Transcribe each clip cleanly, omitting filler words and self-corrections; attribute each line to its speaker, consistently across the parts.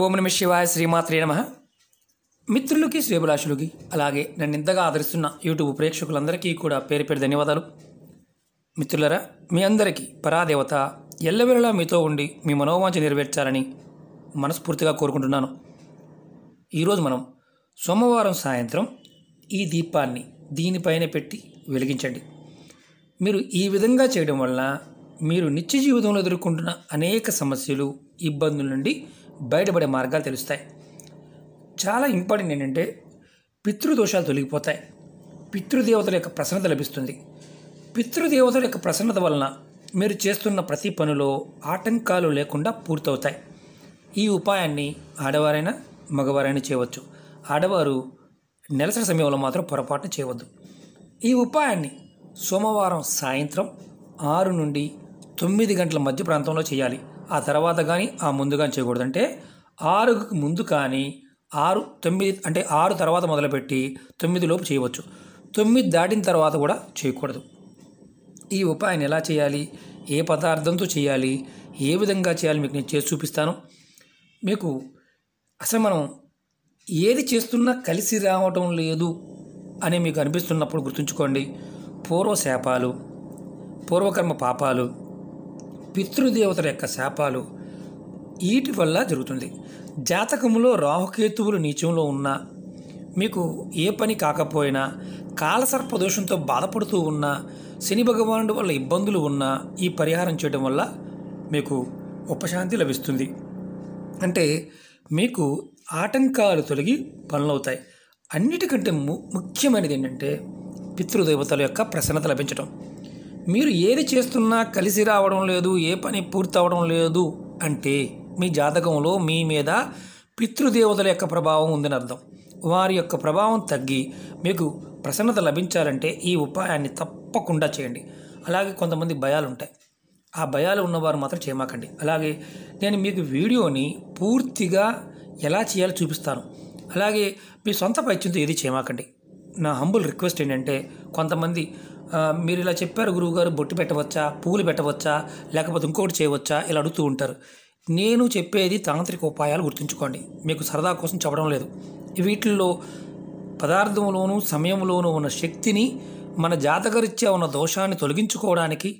Speaker 1: ఓం నమ శివాయ శ్రీమాత్రే నమః. మిత్రులకి శ్రేభిలాషులకి అలాగే నన్ను ఇంతగా ఆదరిస్తున్న యూట్యూబ్ ప్రేక్షకులందరికీ కూడా పేరు పేరు ధన్యవాదాలు. మిత్రులరా, మీ అందరికీ పరాదేవత ఎల్లవేళలా మీతో ఉండి మీ మనోవాంఛ నెరవేర్చాలని మనస్ఫూర్తిగా కోరుకుంటున్నాను. ఈరోజు మనం సోమవారం సాయంత్రం ఈ దీపాన్ని దీనిపైన పెట్టి వెలిగించండి. మీరు ఈ విధంగా చేయడం వల్ల మీరు నిత్య జీవితంలో ఎదుర్కొంటున్న అనేక సమస్యలు, ఇబ్బందుల నుండి బయటపడే మార్గాలు తెలుస్తాయి. చాలా ఇంపార్టెంట్ ఏంటంటే పితృదోషాలు తొలగిపోతాయి. పితృదేవతల యొక్క ప్రసన్నత లభిస్తుంది. పితృదేవతల యొక్క ప్రసన్నత వలన మీరు చేస్తున్న ప్రతి పనిలో ఆటంకాలు లేకుండా పూర్తవుతాయి. ఈ ఉపాయాన్ని ఆడవారైనా మగవారైనా చేయవచ్చు. ఆడవారు నెలసరి సమయంలో మాత్రం పొరపాటున చేయవద్దు. ఈ ఉపాయాన్ని సోమవారం సాయంత్రం 6 నుండి 9 గంటల మధ్య ప్రాంతంలో చేయాలి. ఆ తర్వాత కానీ ఆ ముందు కానీ చేయకూడదు. అంటే 6కు ముందు కానీ 6, 9 అంటే 6 తర్వాత మొదలుపెట్టి 9 లోపు చేయవచ్చు. 9 దాటిన తర్వాత కూడా చేయకూడదు. ఈ ఉపాయాన్ని ఎలా చేయాలి, ఏ పదార్థంతో చేయాలి, ఏ విధంగా చేయాలి మీకు నేను చేసి చూపిస్తాను. మీకు అసలు మనం ఏది చేస్తున్నా కలిసి రావటం లేదు అని మీకు అనిపిస్తున్నప్పుడు గుర్తుంచుకోండి, పూర్వశాపాలు, పూర్వకర్మ పాపాలు, పితృదేవతల యొక్క శాపాలు వీటి వల్ల జరుగుతుంది. జాతకంలో రాహుకేతువులు నీచంలో ఉన్నా, మీకు ఏ పని కాకపోయినా, కాలసర్పదోషంతో బాధపడుతూ ఉన్నా, శని భగవానుడి వల్ల ఇబ్బందులు ఉన్నా ఈ పరిహారం చేయడం వల్ల మీకు ఉపశాంతి లభిస్తుంది. అంటే మీకు ఆటంకాలు తొలగి పనులవుతాయి. అన్నిటికంటే ముఖ్యమైనది ఏంటంటే పితృదేవతల యొక్క ప్రసన్నత లభించడం. మీరు ఏది చేస్తున్నా కలిసి రావడం లేదు, ఏ పని పూర్తి అవడం లేదు అంటే మీ జాతకంలో మీ మీద పితృదేవతల యొక్క ప్రభావం ఉందని అర్థం. వారి యొక్క ప్రభావం తగ్గి మీకు ప్రసన్నత లభించాలంటే ఈ ఉపాయాన్ని తప్పకుండా చేయండి. అలాగే కొంతమంది భయాలు ఉంటాయి, ఆ భయాలు ఉన్నవారు మాత్రం చేయమాకండి. అలాగే నేను మీకు వీడియోని పూర్తిగా ఎలా చేయాలో చూపిస్తాను. అలాగే మీ సొంత ప్రయత్నంతో ఏది చేయమాకండి. నా హంబుల్ రిక్వెస్ట్ ఏంటంటే, కొంతమంది మీరు ఇలా చెప్పారు గురువుగారు, బొట్టు పెట్టవచ్చా, పువ్వులు పెట్టవచ్చా, లేకపోతే ఇంకొకటి చేయవచ్చా ఇలా అడుగుతూ ఉంటారు. నేను చెప్పేది తాంత్రిక ఉపాయాలు, గుర్తుంచుకోండి. మీకు సరదా కోసం చెప్పడం లేదు. వీటిల్లో పదార్థంలోనూ సమయంలోనూ ఉన్న శక్తిని, మన జాతకరీత్యా ఉన్న దోషాన్ని తొలగించుకోవడానికి,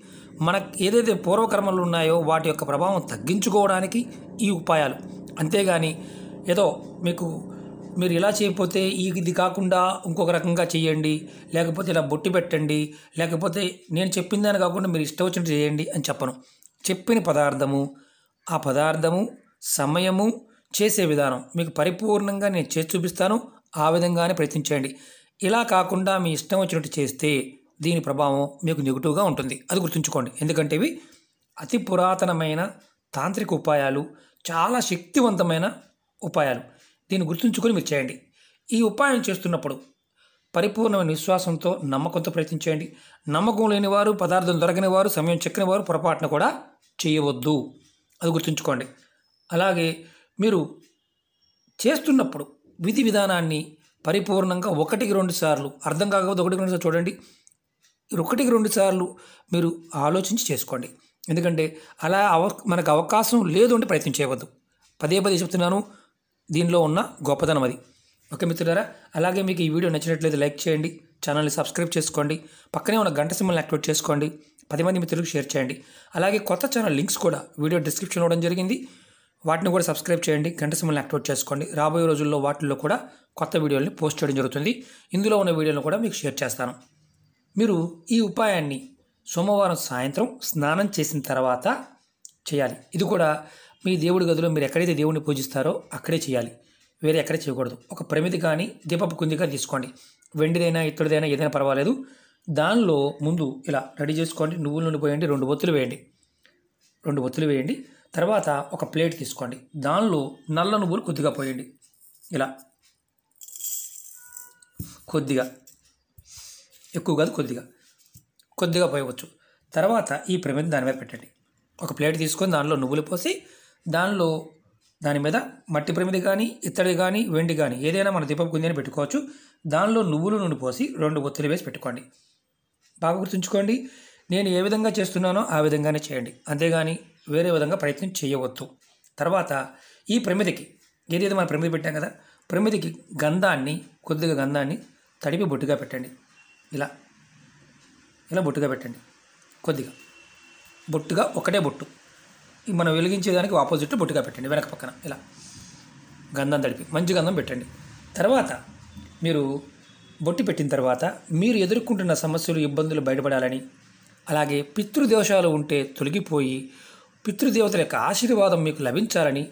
Speaker 1: మన ఏదైతే పూర్వకర్మలు ఉన్నాయో వాటి యొక్క ప్రభావం తగ్గించుకోవడానికి ఈ ఉపాయాలు. అంతేగాని ఏదో మీరు ఇలా చేయకపోతే ఇది కాకుండా ఇంకొక రకంగా చేయండి, లేకపోతే ఇలా బొట్టు పెట్టండి, లేకపోతే నేను చెప్పిన దాన్ని కాకుండా మీరు ఇష్టం వచ్చినట్టు చేయండి అని చెప్పను. చెప్పిన పదార్థము, ఆ పదార్థము, సమయము, చేసే విధానం మీకు పరిపూర్ణంగా నేను చేసి చూపిస్తాను. ఆ విధంగానే ప్రయత్నించండి. ఇలా కాకుండా మీ ఇష్టం వచ్చినట్టు చేస్తే దీని ప్రభావం మీకు నెగిటివ్గా ఉంటుంది. అది గుర్తుంచుకోండి. ఎందుకంటే ఇవి అతి పురాతనమైన తాంత్రిక ఉపాయాలు, చాలా శక్తివంతమైన ఉపాయాలు. దీన్ని గుర్తుంచుకొని మీరు చేయండి. ఈ ఉపాయం చేస్తున్నప్పుడు పరిపూర్ణమైన విశ్వాసంతో, నమ్మకంతో ప్రయత్నించండి. నమ్మకం లేని వారు, పదార్థం దొరకని వారు, సమయం చెక్కని వారు పొరపాటున కూడా చేయవద్దు. అది గుర్తుంచుకోండి. అలాగే మీరు చేస్తున్నప్పుడు విధి విధానాన్ని పరిపూర్ణంగా 1-2 సార్లు, అర్థం కాకపోతే 1-2 సార్లు చూడండి. 1-2 సార్లు మీరు ఆలోచించి చేసుకోండి. ఎందుకంటే అలా మనకు అవకాశం లేదు అంటే ప్రయత్నం చేయవద్దు. పదే చెప్తున్నాను, దీనిలో ఉన్న గొప్పతనం అది. ఓకే మిత్రులారా, అలాగే మీకు ఈ వీడియో నచ్చినట్లయితే లైక్ చేయండి, ఛానల్ని సబ్స్క్రైబ్ చేసుకోండి, పక్కనే ఉన్న గంట సింబల్ని యాక్టివేట్ చేసుకోండి, 10 మంది మిత్రులకు షేర్ చేయండి. అలాగే కొత్త ఛానల్ లింక్స్ కూడా వీడియో డిస్క్రిప్షన్లో ఇవ్వడం జరిగింది. వాటిని కూడా సబ్స్క్రైబ్ చేయండి, గంట సింబల్ని యాక్టివేట్ చేసుకోండి. రాబోయే రోజుల్లో వాటిల్లో కూడా కొత్త వీడియోలని పోస్ట్ చేయడం జరుగుతుంది. ఇందులో ఉన్న వీడియోలను కూడా మీకు షేర్ చేస్తాను. మీరు ఈ ఉపాయాన్ని సోమవారం సాయంత్రం స్నానం చేసిన తర్వాత చేయాలి. ఇది కూడా మీ దేవుడి గదిలో మీరు ఎక్కడైతే దేవుడిని పూజిస్తారో అక్కడే చేయాలి, వేరే ఎక్కడే చేయకూడదు. ఒక ప్రమిది కానీ దీపపు కుంది కానీ తీసుకోండి. వెండిదైనా ఇత్తడిదైనా ఏదైనా పర్వాలేదు. దానిలో ముందు ఇలా రెడీ చేసుకోండి. నువ్వుల నూనె పోయండి, 2 ఒత్తులు వేయండి. 2 ఒత్తులు వేయండి. తర్వాత ఒక ప్లేట్ తీసుకోండి. దానిలో నల్ల నువ్వులు కొద్దిగా పోయండి. ఇలా కొద్దిగా, ఎక్కువ కాదు, కొద్దిగా పోయవచ్చు. తర్వాత ఈ ప్రమిది దాని మీద పెట్టండి. ఒక ప్లేట్ తీసుకొని దానిలో నువ్వులు పోసి, దాని మీద మట్టి ప్రమిది కానీ, ఇత్తడి కానీ, వెండి కానీ ఏదైనా మన దీపపు కుంది అని పెట్టుకోవచ్చు. దానిలో నువ్వుల నూనె పోసి 2 ఒత్తులు వేసి పెట్టుకోండి. బాగా గుర్తుంచుకోండి, నేను ఏ విధంగా చేస్తున్నానో ఆ విధంగానే చేయండి. అంతేగాని వేరే విధంగా ప్రయత్నం చేయవద్దు. తర్వాత ఈ ప్రమిదికి ఏదైతే మనం ప్రమిది పెట్టాం కదా, ప్రమిదికి కొద్దిగా గంధాన్ని తడిపి బొట్టుగా పెట్టండి. ఇలా ఇలా బొట్టుగా పెట్టండి. కొద్దిగా బొట్టుగా, ఒకటే బొట్టు, మనం వెలిగించేదానికి ఆపోజిట్ బొట్టుగా పెట్టండి. వెనక పక్కన ఇలా గంధం తడిపి మంచి గంధం పెట్టండి. తర్వాత మీరు బొట్టి పెట్టిన తర్వాత మీరు ఎదుర్కొంటున్న సమస్యలు, ఇబ్బందులు బయటపడాలని, అలాగే పితృదోషాలు ఉంటే తొలగిపోయి పితృదేవతల యొక్క ఆశీర్వాదం మీకు లభించాలని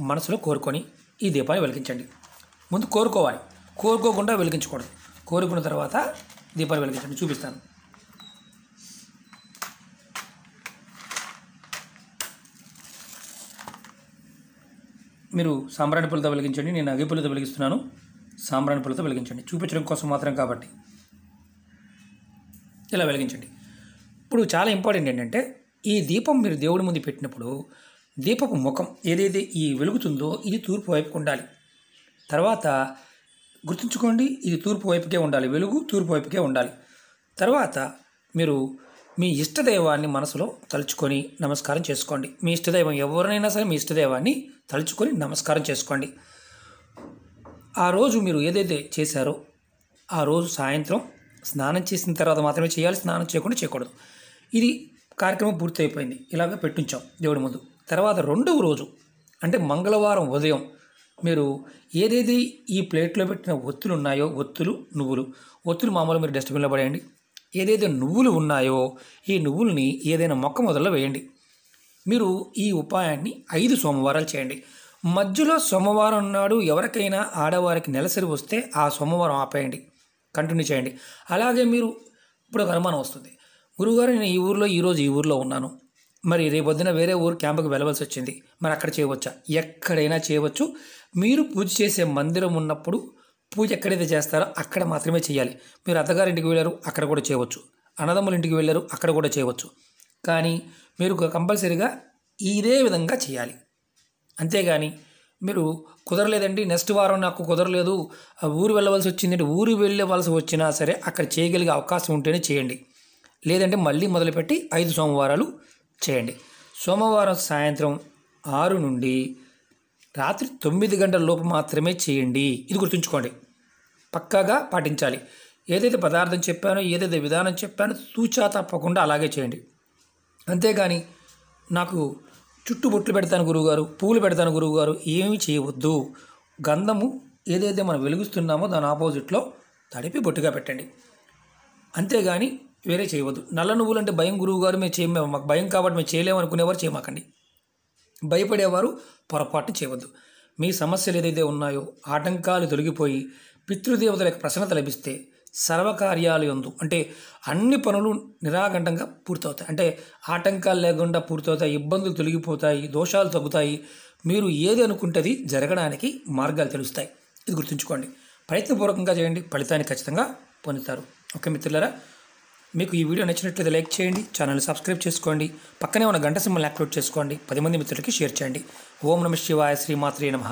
Speaker 1: మనసులో కోరుకొని ఈ దీపాన్ని వెలిగించండి. ముందు కోరుకోవాలి, కోరుకోకుండా వెలిగించకూడదు. కోరుకున్న తర్వాత దీపాన్ని వెలిగించండి. చూపిస్తాను. మీరు సాంబ్రాణి పుల్లతో వెలిగించండి. నేను అగ్గి పుల్లతో వెలిగిస్తున్నాను. సాంబ్రాణి పుల్లతో వెలిగించండి, చూపించడం కోసం మాత్రం కాబట్టి. ఇలా వెలిగించండి. ఇప్పుడు చాలా ఇంపార్టెంట్ ఏంటంటే, ఈ దీపం మీరు దేవుడి ముందు పెట్టినప్పుడు దీపపు ముఖం ఏదైతే ఈ వెలుగుతుందో ఇది తూర్పు వైపుకు ఉండాలి. తర్వాత గుర్తుంచుకోండి, ఇది తూర్పు వైపుకే ఉండాలి, వెలుగు తూర్పు వైపుకే ఉండాలి. తర్వాత మీరు మీ ఇష్టదైవాన్ని మనసులో తలుచుకొని నమస్కారం చేసుకోండి. మీ ఇష్టదైవం ఎవరినైనా సరే మీ ఇష్టదైవాన్ని తలుచుకొని నమస్కారం చేసుకోండి. ఆ రోజు మీరు ఏదైతే చేశారో ఆ రోజు సాయంత్రం స్నానం చేసిన తర్వాత మాత్రమే చేయాలి, స్నానం చేయకుండా చేయకూడదు. ఇది కార్యక్రమం పూర్తి అయిపోయింది. ఇలాగ పెట్టించాం దేవుడి ముందు. తర్వాత రెండవ రోజు అంటే మంగళవారం ఉదయం మీరు ఏదైతే ఈ ప్లేట్లో పెట్టిన ఒత్తులు ఉన్నాయో, ఒత్తులు మామూలుగా మీరు డస్ట్బిన్లో పడేయండి. ఏదైతే నువ్వులు ఉన్నాయో ఈ నువ్వుల్ని ఏదైనా మొక్క మొదల్లో వేయండి. మీరు ఈ ఉపాయాన్ని 5 సోమవారాలు చేయండి. మధ్యలో సోమవారం నాడు ఎవరికైనా ఆడవారికి నెలసరి వస్తే ఆ సోమవారం ఆపేయండి, కంటిన్యూ చేయండి. అలాగే మీరు ఇప్పుడు ఒక అనుమానం వస్తుంది, గురువుగారు నేను ఈ ఊరిలో ఈరోజు ఈ ఊరిలో ఉన్నాను, మరి రేపొద్దున వేరే ఊరు క్యాంపుకి వెళ్ళవలసి వచ్చింది, మరి అక్కడ చేయవచ్చా? ఎక్కడైనా చేయవచ్చు. మీరు పూజ చేసే మందిరం ఉన్నప్పుడు పూజ ఎక్కడైతే చేస్తారో అక్కడ మాత్రమే చేయాలి. మీరు అత్తగారింటికి వెళ్ళారు, అక్కడ కూడా చేయవచ్చు. అన్నదమ్ముల ఇంటికి వెళ్ళారు, అక్కడ కూడా చేయవచ్చు. కానీ మీరు కంపల్సరీగా ఇదే విధంగా చేయాలి. అంతేగాని మీరు కుదరలేదండి, నెక్స్ట్ వారం నాకు కుదరలేదు, ఊరు వెళ్ళవలసి వచ్చిందంటే ఊరు వెళ్ళవలసి వచ్చినా సరే అక్కడ చేయగలిగే అవకాశం ఉంటేనే చేయండి. లేదంటే మళ్ళీ మొదలుపెట్టి 5 సోమవారాలు చేయండి. సోమవారం సాయంత్రం 6 నుండి రాత్రి 9 గంటల లోపు మాత్రమే చేయండి. ఇది గుర్తుంచుకోండి, పక్కాగా పాటించాలి. ఏదైతే పదార్థం చెప్పానో, ఏదైతే విధానం చెప్పానో తూచా తప్పకుండా అలాగే చేయండి. అంతేగాని నాకు చుట్టూ బొట్లు పెడతాను గురువుగారు, పువ్వులు పెడతాను గురువుగారు, ఏమీ చేయవద్దు. గంధము ఏదైతే మనం వెలిగిస్తున్నామో దాని ఆపోజిట్లో తడిపి బొట్టుగా పెట్టండి. అంతేగాని వేరే చేయవద్దు. నల్ల నువ్వులు అంటే భయం గురువుగారు, మాకు భయం కాబట్టి మేము చేయలేము అనుకునేవారు చేయమాకండి. భయపడేవారు పొరపాటు చేయవద్దు. మీ సమస్యలు ఏదైతే ఉన్నాయో ఆటంకాలు తొలగిపోయి పితృదేవతల యొక్క ప్రసన్నత లభిస్తే సర్వకార్యాలు యందు అంటే అన్ని పనులు నిరాఘంటంగా పూర్తవుతాయి. అంటే ఆటంకాలు లేకుండా పూర్తవుతాయి, ఇబ్బందులు తొలగిపోతాయి, దోషాలు తగ్గుతాయి. మీరు ఏది అనుకుంటుంది జరగడానికి మార్గాలు తెలుస్తాయి. ఇది గుర్తుంచుకోండి. ప్రయత్నపూర్వకంగా చేయండి, ఫలితాన్ని ఖచ్చితంగా పొందుతారు. ఓకే మిత్రులారా, మీకు ఈ వీడియో నచ్చినట్లయితే లైక్ చేయండి, ఛానల్ని సబ్స్క్రైబ్ చేసుకోండి, పక్కనే ఉన్న గంట సింబల్ని యాక్టివేట్ చేసుకోండి, 10 మంది మిత్రులకి షేర్ చేయండి. ఓం నమః శివాయ, శ్రీమాత్రే నమః.